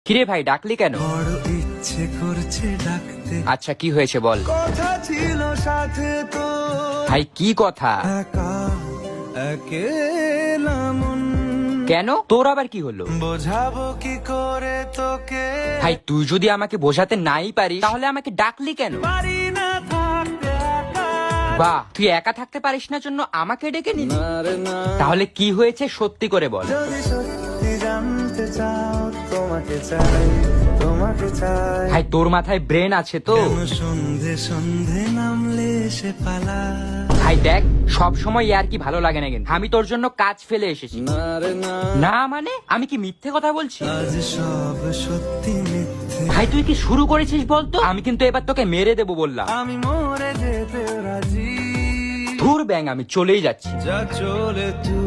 কিরে ভাই, ডাকলি কেন? বড় ইচ্ছে করছে ডাকতে, আচ্ছা কি হয়েছে বল। কথা ছিল সাথে তো ভাই কি কথা? একা একেলা মন, কেন, তোর আবার কি হলো? বোঝাবো কি করে তোকে, ভাই তুই যদি আমাকে বোঝাতে নাই পারিস তাহলে আমাকে ডাকলি কেন? পারি না থাকতে একা। বাহ, তুই একা থাকতে পারিস না জন্য আমাকে ডেকে নিলি। না রে না, তাহলে কি হয়েছে সত্যি করে বল। যদি সত্যি জানতে চাও, তোমাকে চাই, তোমাকে চাই। ভাই তোর মাথায় ব্রেন আছে তো? কেন সন্ধে সন্ধে নামলে সে পালা, ভাই দেখ, সব সময় আর কি ভালো লাগে না, কিন্তু আমি তোর জন্য কাজ ফেলে এসেছি। না রে না, না মানে আমি কি মিথ্যে কথা বলছি? আজ সব সত্যি মিথ্যে। ভাই তুই কি শুরু করেছিস বলতো? আমি কিন্তু এবার তোকে মেরে দেবো বললাম। আমি মরে যেতে রাজি, ধুর ব্যাং, আমি চলেই যাচ্ছি। যা চলে তুই